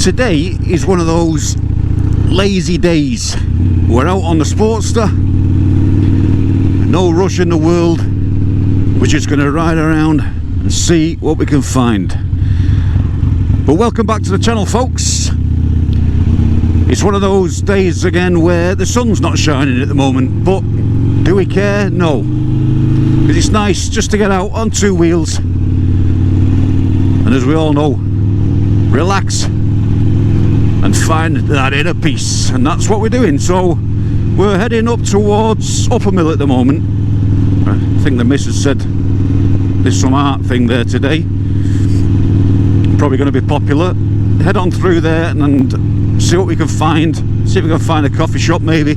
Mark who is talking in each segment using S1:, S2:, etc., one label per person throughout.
S1: Today is one of those lazy days. We're out on the Sportster, no rush in the world. We're just going to ride around and see what we can find. But welcome back to the channel, folks. It's one of those days again where the sun's not shining at the moment, but do we care? No, because it's nice just to get out on two wheels and, as we all know, relax and find that inner peace, and that's what we're doing. So we're heading up towards Uppermill at the moment. I think the missus said there's some art thing there today, probably going to be popular. Head on through there and see what we can find, see if we can find a coffee shop maybe,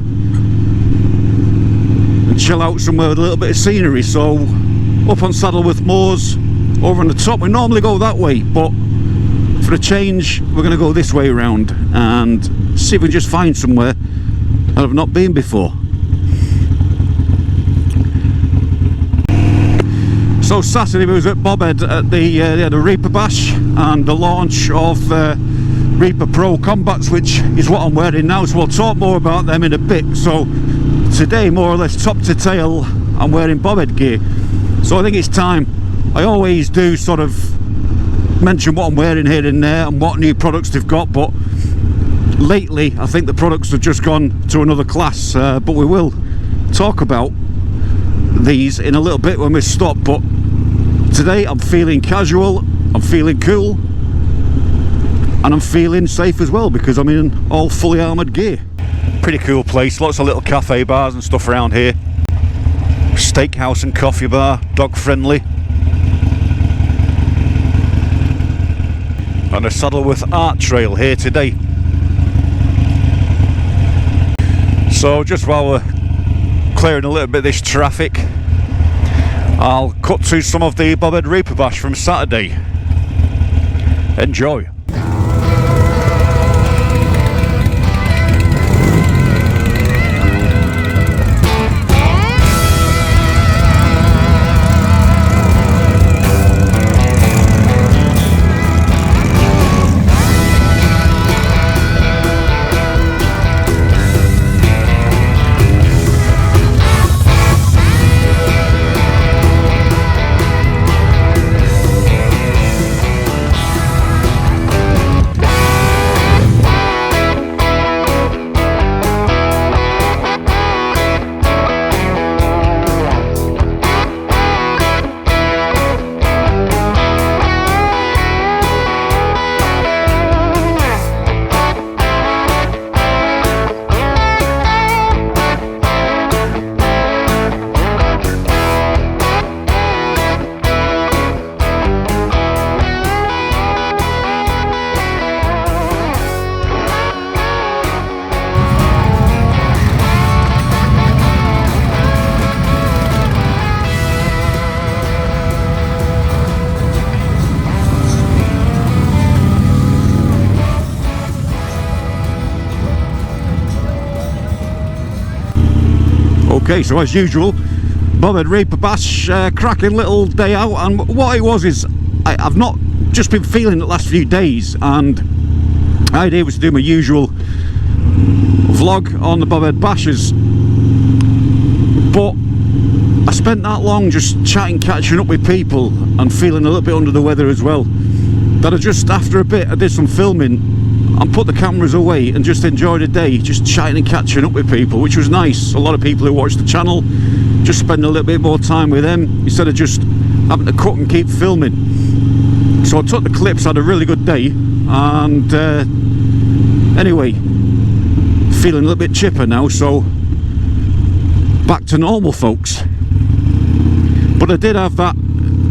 S1: and chill out somewhere with a little bit of scenery. So up on Saddleworth Moors, over on the top, we normally go that way, but for a change we're going to go this way around and see if we can just find somewhere I've not been before. So Saturday we was at Bobhead at they had a Reaper Bash and the launch of Reaper Pro Combats, which is what I'm wearing now, so we'll talk more about them in a bit. So today, more or less top to tail, I'm wearing Bobhead gear. So I think it's time. I always do sort of mention what I'm wearing here and there and what new products they've got, but lately I think the products have just gone to another class, but we will talk about these in a little bit when we stop. But today I'm feeling casual, I'm feeling cool, and I'm feeling safe as well because I'm in all fully armoured gear. Pretty cool place, lots of little cafe bars and stuff around here. Steakhouse and coffee bar, dog friendly. On a Saddleworth art trail here today. So just while we're clearing a little bit of this traffic, I'll cut to some of the Bobhead Reaper Bash from Saturday. Enjoy. Okay, so as usual, Bobhead Reaper Bash, cracking little day out, and what it was is I've not just been feeling the last few days, and the idea was to do my usual vlog on the Bobhead Bashes, but I spent that long just chatting, catching up with people and feeling a little bit under the weather as well, that I just, after a bit, I did some filming and put the cameras away and just enjoyed the day, just chatting and catching up with people, which was nice. A lot of people who watch the channel, just spending a little bit more time with them instead of just having to cut and keep filming. So I took the clips, had a really good day, and anyway, feeling a little bit chipper now, so back to normal, folks. But I did have that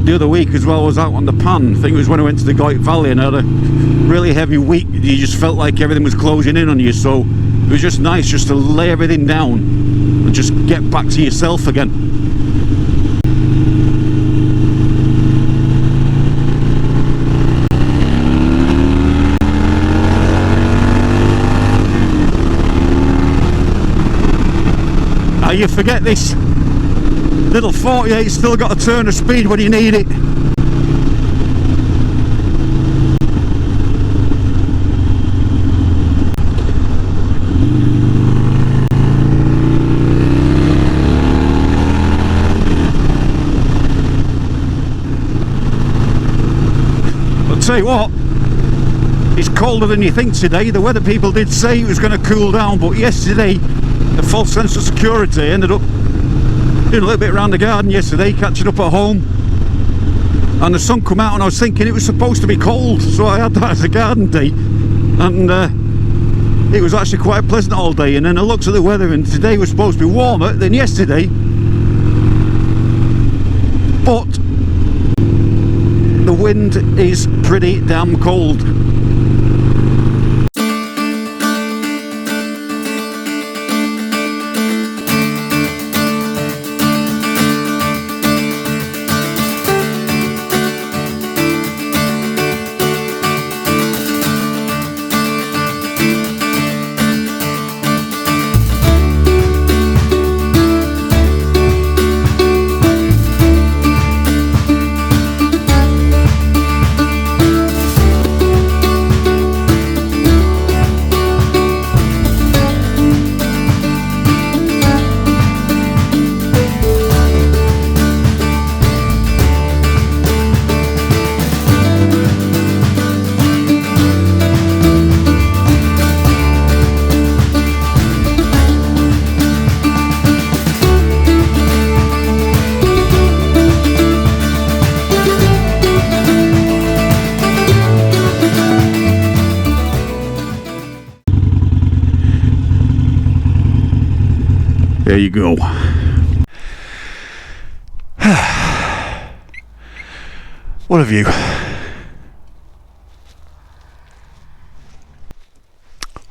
S1: the other week as well. I was out on the Pan, I think it was when I went to the Goit Valley, and I had a really heavy week. You just felt like everything was closing in on you, so it was just nice just to lay everything down and just get back to yourself again. Now you forget this little 48 still got a turn of speed when you need it. Tell you what, it's colder than you think today. The weather people did say it was going to cool down, but yesterday, a false sense of security. Ended up doing a little bit around the garden yesterday, catching up at home, and the sun come out and I was thinking it was supposed to be cold, so I had that as a garden day, and it was actually quite pleasant all day. And then I looked at the weather and today was supposed to be warmer than yesterday, but the wind is pretty damn cold. There you go. What have you?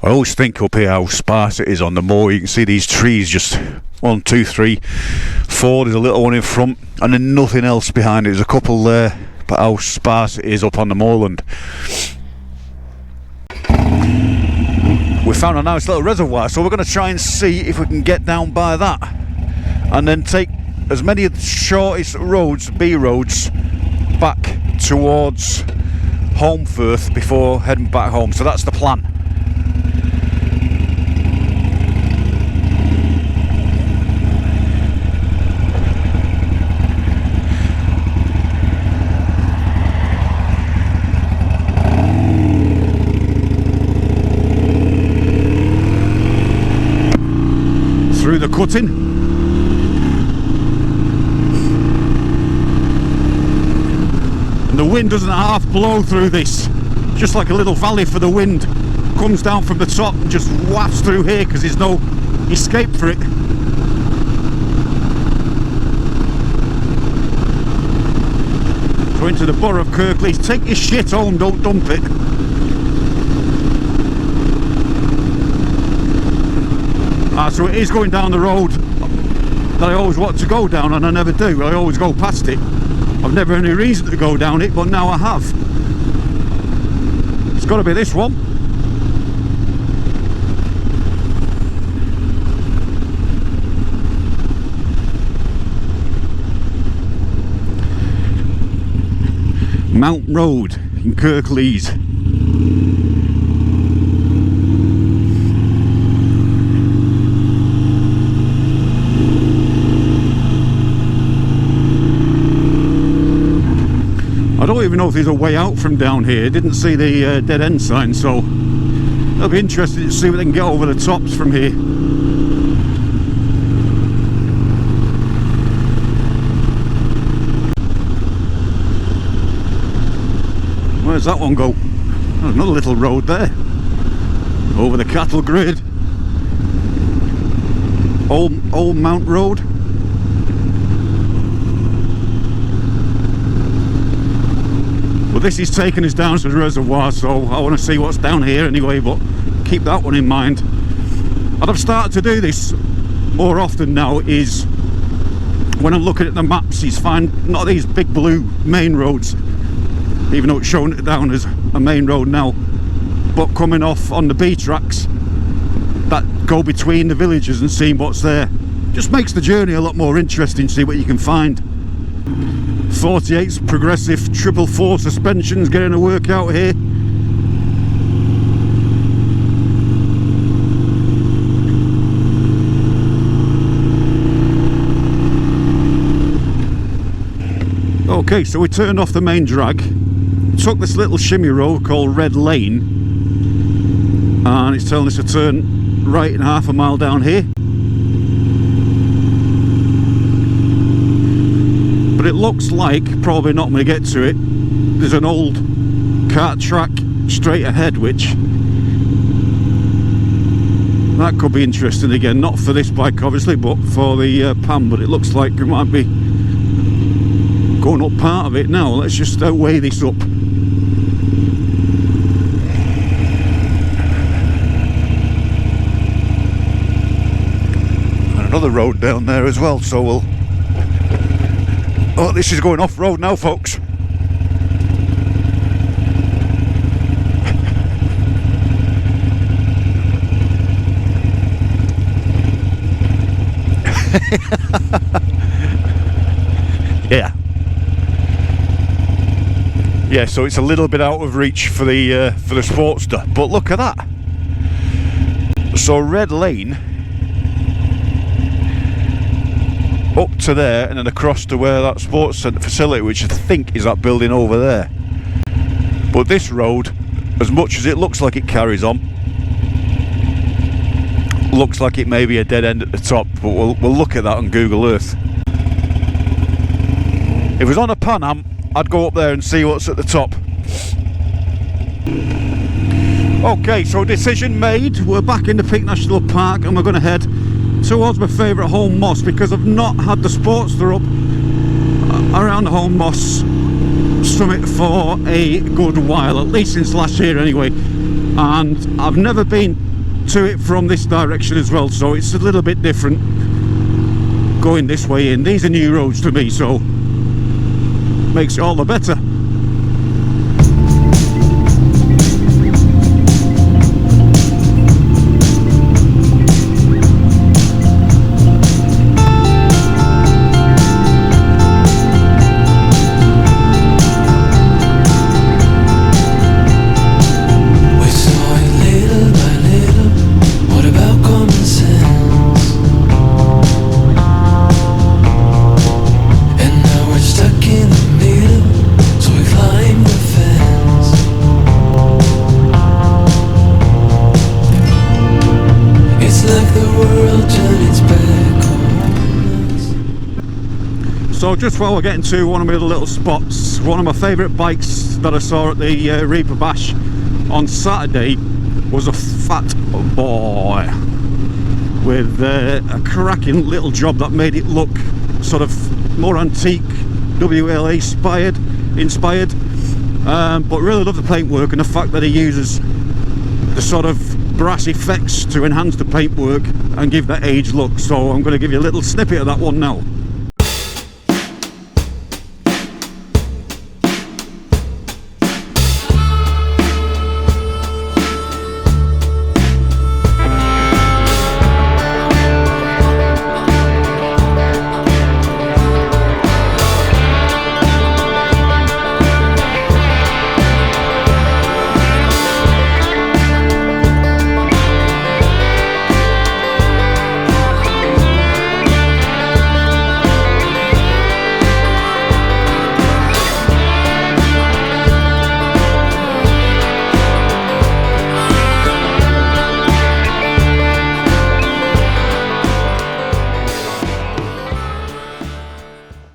S1: I always think up here how sparse it is on the moor. You can see these trees, just 1, 2, 3, 4. There's a little one in front and then nothing else behind it. There's a couple there, but how sparse it is up on the moorland. We found a nice little reservoir, so we're going to try and see if we can get down by that and then take as many of the shortest roads, B roads, back towards Holme Firth before heading back home. So that's the plan. Through the cutting, and the wind doesn't half blow through this, just like a little valley for the wind. Comes down from the top and just wafts through here because there's no escape for it. So into the borough of Kirklees. Take your shit home, don't dump it. So it is going down the road that I always want to go down, and I never do. I always go past it. I've never any reason to go down it, but now I have. It's got to be this one. Mount Road in Kirklees. I don't even know if there's a way out from down here. Didn't see the dead end sign, so it'll be interesting to see if they can get over the tops from here. Where's that one go? There's another little road there. Over the cattle grid. Old Mount Road. Well, this is taking us down to the reservoir, so I want to see what's down here anyway, but keep that one in mind. And I've started to do this more often now, is when I'm looking at the maps, is find not these big blue main roads, even though it's showing it down as a main road now, but coming off on the B tracks that go between the villages and seeing what's there. Just makes the journey a lot more interesting, see what you can find. 48's progressive 444 suspensions getting a work out here. Okay, so we turned off the main drag, took this little shimmy road called Red Lane, and it's telling us to turn right in half a mile down here. But it looks like probably not going to get to it. There's an old cart track straight ahead, which that could be interesting again. Not for this bike obviously, but for the PAM. But it looks like we might be going up part of it now. Let's just weigh this up. And another road down there as well, so we'll... Oh, this is going off-road now, folks. Yeah, so it's a little bit out of reach for the Sportster, but look at that. So Red Lane up to there, and then across to where that sports centre facility, which I think is that building over there. But this road, as much as it looks like it carries on, looks like it may be a dead end at the top, but we'll look at that on Google Earth. If it was on a Pan Am, I'd go up there and see what's at the top. Okay, so decision made. We're back in the Peak National Park, and we're going to head towards my favourite Holme Moss, because I've not had the Sportster up around the Holme Moss summit for a good while, at least since last year anyway, and I've never been to it from this direction as well, so it's a little bit different going this way in. These are new roads to me, so makes it all the better. So just while we're getting to one of my other little spots, one of my favourite bikes that I saw at the Reaper Bash on Saturday was a fat boy with a cracking little job that made it look sort of more antique, WLA inspired, but really love the paintwork and the fact that he uses the sort of brass effects to enhance the paintwork and give that age look. So I'm going to give you a little snippet of that one now.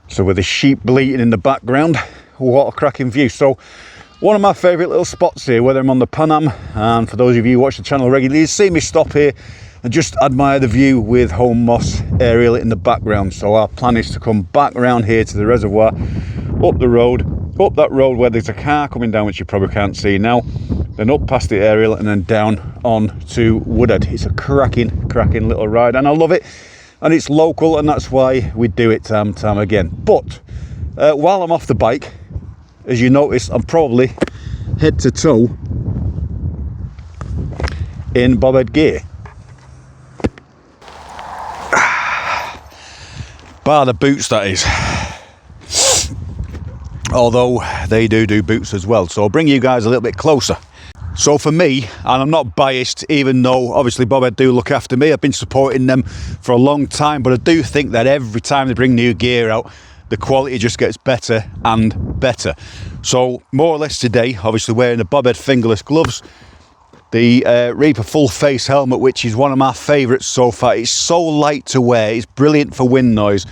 S1: So with the sheep bleating in the background, what a cracking view. So one of my favourite little spots here, whether I'm on the Pan Am, and for those of you who watch the channel regularly, you see me stop here and just admire the view with Holme Moss aerial in the background. So our plan is to come back around here to the reservoir, up the road, up that road where there's a car coming down, which you probably can't see now, then up past the aerial and then down on to Woodhead. It's a cracking little ride, and I love it. And it's local, and that's why we do it time and time again. But while I'm off the bike, as you notice, I'm probably head to toe in Bobhead gear. Bar the boots, that is. Although they do boots as well. So I'll bring you guys a little bit closer. So for me, and I'm not biased, even though obviously Bobhead do look after me, I've been supporting them for a long time, but I do think that every time they bring new gear out, the quality just gets better and better. So more or less today, obviously wearing the Bobhead fingerless gloves, the Reaper full face helmet, which is one of my favourites so far. It's so light to wear, it's brilliant for wind noise.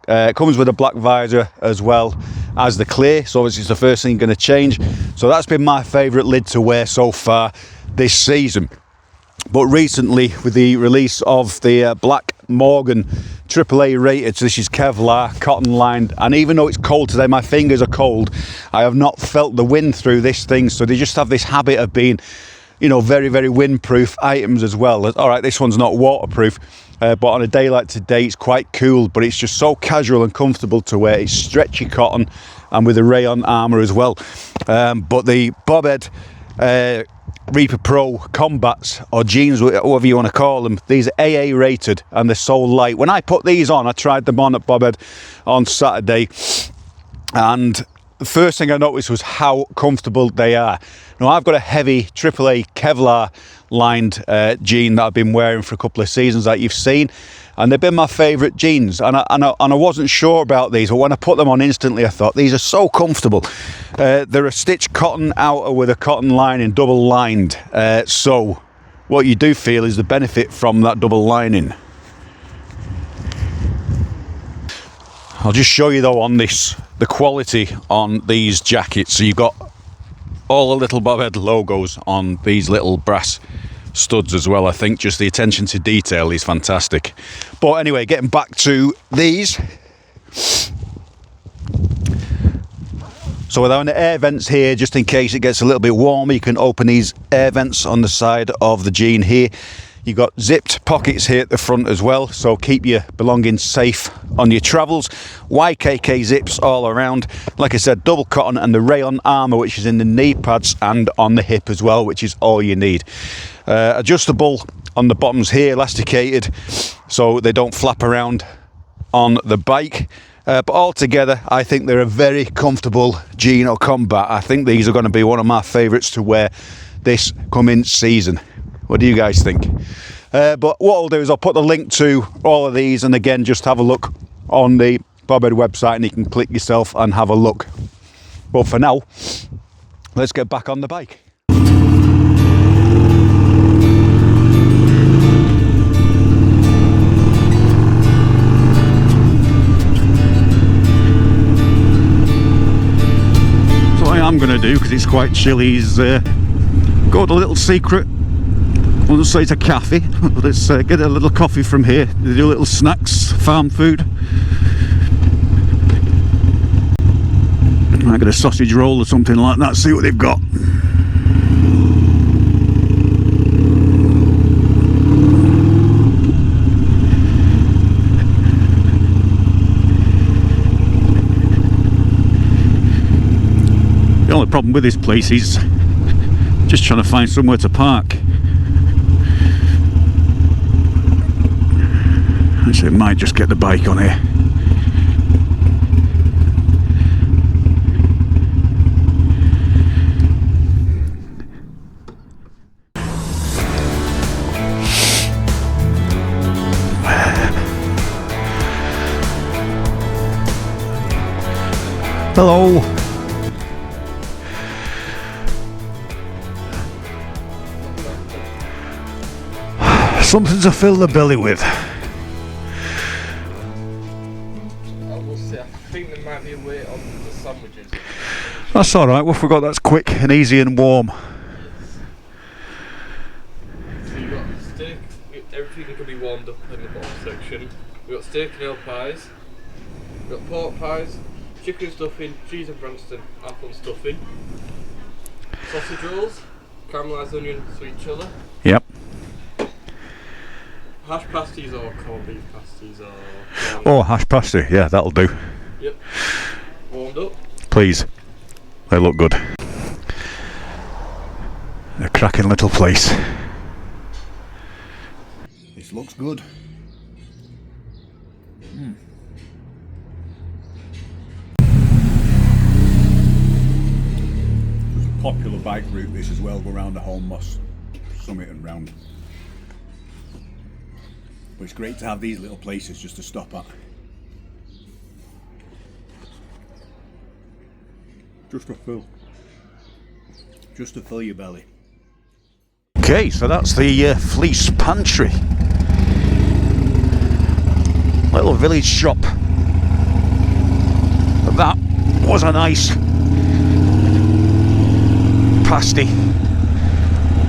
S1: It comes with a black visor as well as the clear, so obviously it's the first thing going to change. So that's been my favourite lid to wear so far this season. But recently, with the release of the Black Morgan AAA rated, so this is Kevlar, cotton lined, and even though it's cold today, my fingers are cold, I have not felt the wind through this thing. So they just have this habit of being, you know, very, very windproof items as well. All right, this one's not waterproof, but on a day like today, it's quite cool, but it's just so casual and comfortable to wear. It's stretchy cotton and with a rayon armour as well. But the Bobhead Reaper Pro Combats, or jeans, whatever you want to call them, these are AA rated and they're so light. When I put these on, I tried them on at Bobhead on Saturday, and the first thing I noticed was how comfortable they are. Now, I've got a heavy AAA Kevlar lined jean that I've been wearing for a couple of seasons that you've seen, and they've been my favourite jeans, and I wasn't sure about these, but when I put them on instantly I thought these are so comfortable. They're a stitched cotton outer with a cotton lining, double lined, so what you do feel is the benefit from that double lining. I'll just show you though on this, the quality on these jackets. So you've got all the little Bobhead logos on these little brass studs as well. I think just the attention to detail is fantastic. But anyway, getting back to these. So without the air vents here, just in case it gets a little bit warmer, you can open these air vents on the side of the jean here. You've got zipped pockets here at the front as well, so keep your belongings safe on your travels. YKK zips all around. Like I said, double cotton and the rayon armour, which is in the knee pads and on the hip as well, which is all you need. Adjustable on the bottoms here, elasticated, so they don't flap around on the bike. But altogether, I think they're a very comfortable jean or combat. I think these are going to be one of my favourites to wear this coming season. What do you guys think? But what I'll do is I'll put the link to all of these, and again, just have a look on the Bobhead website and you can click yourself and have a look. But for now, let's get back on the bike. So what I am going to do, because it's quite chilly, is go to a little secret. I wouldn't say it's a cafe, but let's get a little coffee from here. They do little snacks, farm food. I get a sausage roll or something like that, see what they've got. The only problem with this place is just trying to find somewhere to park. So it might just get the bike on here. Hello. Something to fill the belly with.
S2: I think there might be a weight on the sandwiches.
S1: That's alright, we forgot that's quick and easy and warm.
S2: So you've got steak, everything can be warmed up in the bottom section. We've got steak and ale pies, we've got pork pies, chicken stuffing, cheese and Branston, apple and stuffing, sausage rolls, caramelised onion, sweet chili.
S1: Yep.
S2: Hash pasties or corned beef pasties or...
S1: Oh, hash pasty, yeah, that'll do.
S2: Yep. Warmed up.
S1: Please. They look good. A cracking little place. This looks good. There's a popular bike route this as well, go around the Holme summit and round. But it's great to have these little places just to stop at. Just to fill your belly. Okay, so that's the Fleece Pantry. Little village shop. But that was a nice pasty.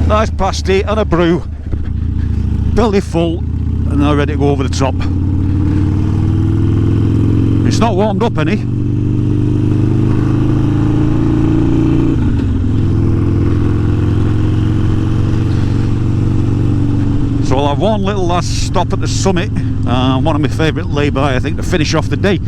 S1: Nice pasty and a brew. Belly full and now ready to go over the top. It's not warmed up any. So I'll have one little last stop at the summit. One of my favourite lay-by, I think, to finish off the day.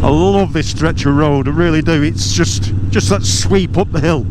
S1: I love this stretch of road, I really do. It's just that sweep up the hill.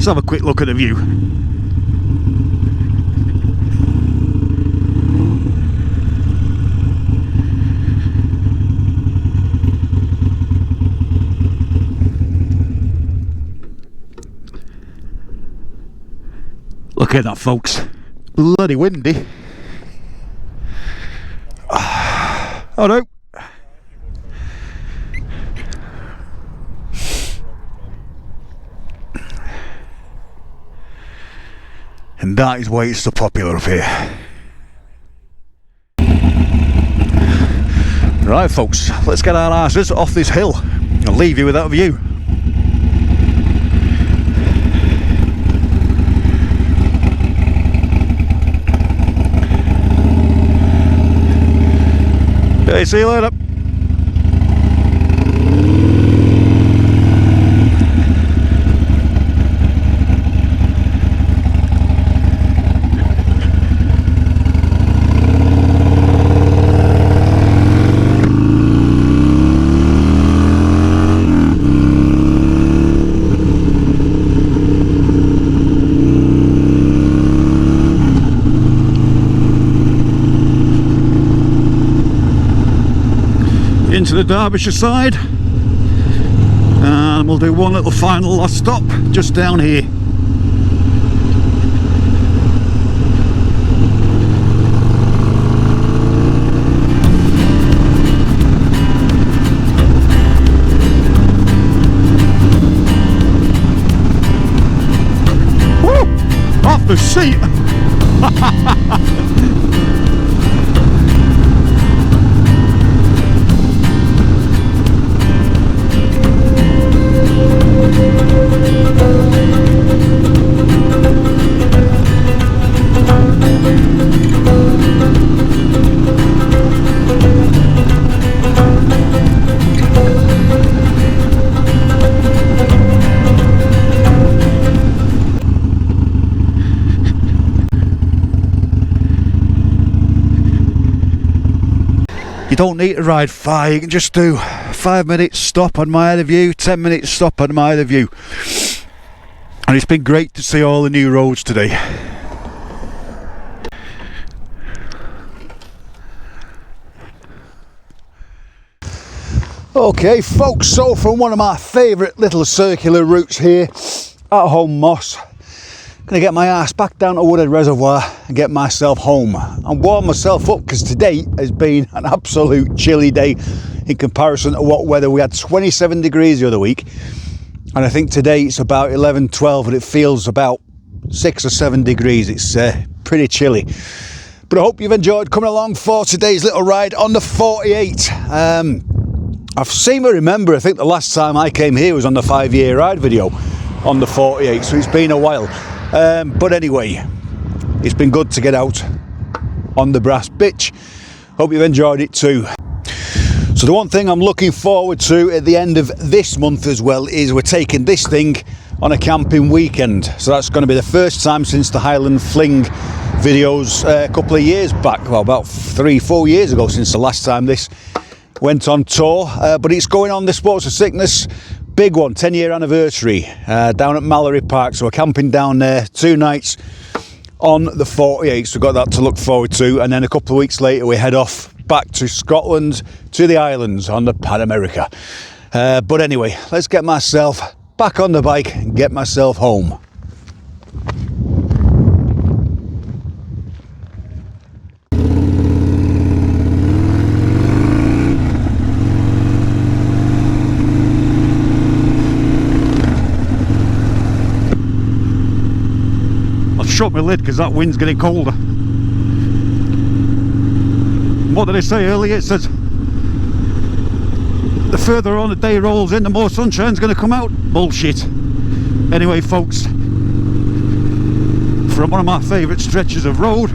S1: Let's have a quick look at the view. Look at that, folks. Bloody windy. Oh no. And that is why it's so popular up here. Right, folks, let's get our asses off this hill. I'll leave you with that view. Okay, see you later. Into the Derbyshire side, and we'll do one little final last stop just down here. Woo! Off the seat. You don't need to ride far, you can just do 5 minutes stop on my other view, 10 minutes stop on my other view. And it's been great to see all the new roads today. Okay folks, so from one of my favourite little circular routes here at Holme Moss, Gonna get my ass back down to Woodhead Reservoir and get myself home and warm myself up, because today has been an absolute chilly day in comparison to what weather we had. 27 degrees the other week, and I think today it's about 11, 12, and it feels about 6 or 7 degrees. It's pretty chilly. But I hope you've enjoyed coming along for today's little ride on the 48. I seem to remember, I think the last time I came here was on the 5-year ride video on the 48, so it's been a while. But anyway, it's been good to get out on the brass bitch. Hope you've enjoyed it too. So the one thing I'm looking forward to at the end of this month as well is we're taking this thing on a camping weekend. So that's going to be the first time since the Highland Fling videos a couple of years back, well, about 3-4 years ago since the last time this went on tour. But it's going on the Sportster Sickness big one, 10-year anniversary, down at Mallory Park. So we're camping down there 2 nights on the 48, so we've got that to look forward to. And then a couple of weeks later we head off back to Scotland, to the islands on the Pan America. But anyway, let's get myself back on the bike and get myself home. Shut my lid because that wind's getting colder. What did I say earlier? It says the further on the day rolls in, the more sunshine's going to come out. Bullshit. Anyway, folks, from one of my favourite stretches of road,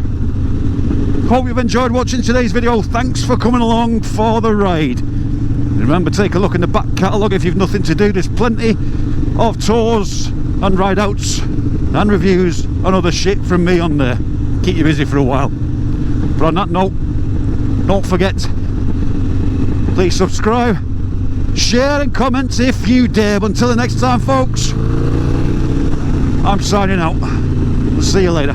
S1: hope you've enjoyed watching today's video. Thanks for coming along for the ride. Remember, take a look in the back catalogue if you've nothing to do. There's plenty of tours and ride outs and reviews and other shit from me on there. Keep you busy for a while. But on that note, don't forget, please subscribe, share and comment if you dare. But until the next time, folks, I'm signing out. See you later.